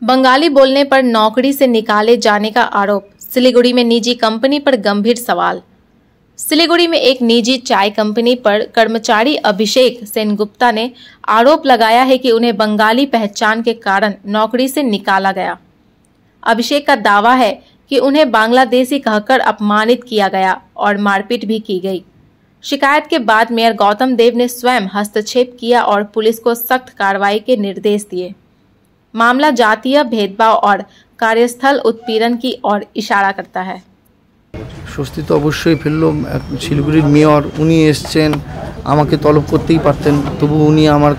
बंगाली बोलने पर नौकरी से निकाले जाने का आरोप। सिलीगुड़ी में निजी कंपनी पर गंभीर सवाल। सिलीगुड़ी में एक निजी चाय कंपनी पर कर्मचारी अभिषेक सेनगुप्ता ने आरोप लगाया है कि उन्हें बंगाली पहचान के कारण नौकरी से निकाला गया। अभिषेक का दावा है कि उन्हें बांग्लादेशी कहकर अपमानित किया गया और मारपीट भी की गई। शिकायत के बाद मेयर गौतम देव ने स्वयं हस्तक्षेप किया और पुलिस को सख्त कार्रवाई के निर्देश दिए। मामला जातीय भेदभाव और कार्यस्थल उत्पीड़न की ओर इशारा करता है। স্বস্তি তো অবশ্যই ফেললো। শিলিগুড়ির মেয়র উনি এসছেন, আমাকে তলব করতেই পারতেন, তবু উনি আমার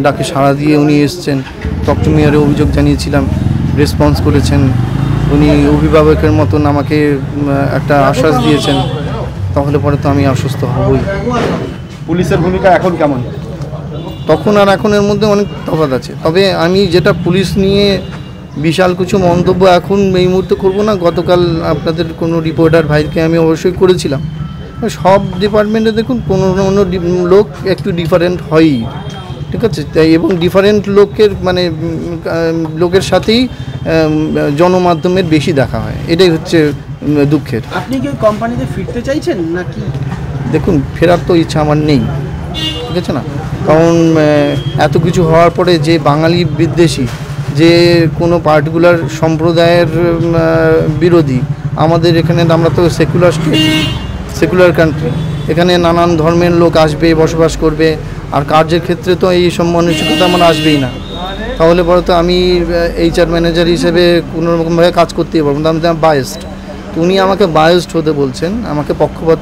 ডাকে সাড়া দিয়ে উনি এসছেন। টক টু মেয়রে অভিযোগ জানিয়েছিলাম, রেসপন্স করেছেন। উনি অভিভাবকের মতন আমাকে একটা আশ্বাস দিয়েছেন, তাহলে পরে তো আমি আশ্বস্ত হবই। পুলিশের ভূমিকা এখন কেমন? তখন আর এখনের মধ্যে অনেক তফাৎ আছে। তবে আমি যেটা পুলিশ নিয়ে বিশাল কিছু মন্তব্য এখন এই মুহূর্তে করব না। গতকাল আপনাদের কোনো রিপোর্টার ভাইকে আমি অবশ্যই করেছিলাম। সব ডিপার্টমেন্টে দেখুন কোনো অন্য লোক একটু ডিফারেন্ট হয়ই, ঠিক আছে? তাই এবং ডিফারেন্ট লোকের সাথেই জনমাধ্যমের বেশি দেখা হয়, এটাই হচ্ছে দুঃখের। আপনি কি কোম্পানিতে ফিরতে চাইছেন নাকি? দেখুন, ফেরার তো ইচ্ছা আমার নেই, ঠিক আছে না? কারণ এত কিছু হওয়ার পরে যে বাঙালি বিদ্বেষী, যে কোনো পার্টিকুলার সম্প্রদায়ের বিরোধী, আমাদের এখানে আমরা তো সেকুলার কান্ট্রি, এখানে নানান ধর্মের লোক আসবে, বসবাস করবে, আর কার্যের ক্ষেত্রে তো এই সব মানসিকতা আমার আসবেই না। তাহলে পরে তো আমি HR ম্যানেজার হিসেবে কোনোরকমভাবে কাজ করতেই পারবো না। আমি বায়াসড। উনি আমাকে বায়াসড হতে বলছেন, আমাকে পক্ষপাত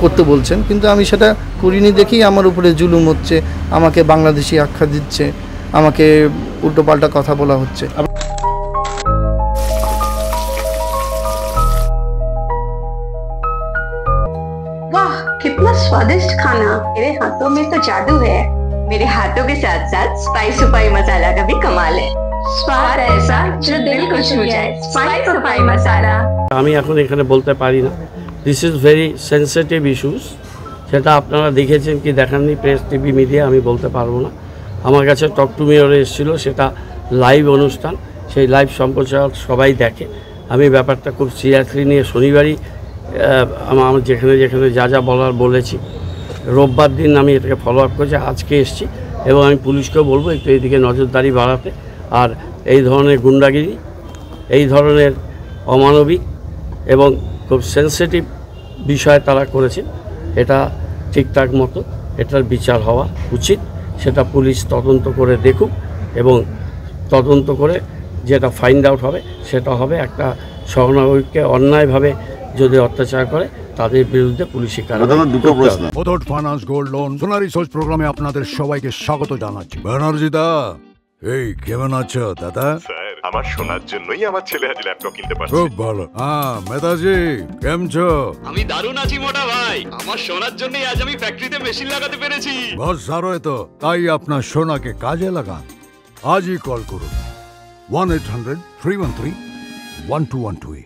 করতে বলছেন, কিন্তু আমি সেটা করিনি দেখেই আমার উপরে জুলুম হচ্ছে, আমাকে বাংলাদেশি আখ্যা দিচ্ছে, আমাকে উল্টোপাল্টা কথা বলা হচ্ছে। वाह, कितना स्वादिष्ट खाना। मेरे हाथों में तो जादू है। मेरे हाथों के साथ साथ स्पाई मसाला का भी कमाल है। स्वाद ऐसा जो दिल को छू जाए। स्पाई मसाला। আমি এখন এখানে বলতে পারি না। This is very sensitive issues, সেটা আপনারা দেখেছেন কি দেখাননি প্রেস, টিভি, মিডিয়া, আমি বলতে পারবো না। আমার কাছে টক টু মেয়রে এসেছিলো, সেটা লাইভ অনুষ্ঠান, সেই লাইভ সম্প্রচার সবাই দেখে। আমি ব্যাপারটা খুব সিরিয়াসলি নিয়ে শনিবারই আমার যেখানে যেখানে যা বলার বলেছি, রোববার দিন আমি এটাকে ফলো আপ করেছি, আজকে এসেছি এবং আমি পুলিশকেও বলবো একটু এইদিকে নজরদারি বাড়াতে। আর এই ধরনের গুন্ডাগিরি, এই ধরনের অমানবিক এবং খুব সেন্সিটিভ বিষয় তারা করেছে, এটা ঠিকঠাক মতো এটার বিচার হওয়া উচিত। সেটা পুলিশ তদন্ত করে দেখুক এবং তদন্ত করে যেটা ফাইন্ড আউট হবে সেটা হবে একটা সহনাগরিককে অন্যায়ভাবে যদি অত্যাচার করে তাদের বিরুদ্ধে পুলিশি কার্যক্রম। দুটো প্রশ্ন। Muthoot finance gold loan Sonari source প্রোগ্রামে আপনাদের সবাইকে স্বাগত জানাচ্ছি। ব্যানার্জি দা, এই কেমন আছো দাদা? স্যার, আমার সোনার জন্যই আমার ছেলে আজ ল্যাপটপ কিনতে পারছে। খুব ভালো। হ্যাঁ মেধাজি, কেমন ছো? আমি দারুণ আছি মোটা ভাই। আমার সোনার জন্যই আজ আমি ফ্যাক্টরিতে মেশিন লাগাতে পেরেছি। বস সারো তো, তাই আপনার সোনাকে কাজে লাগান। আজই কল করুন 1-800-313-1212।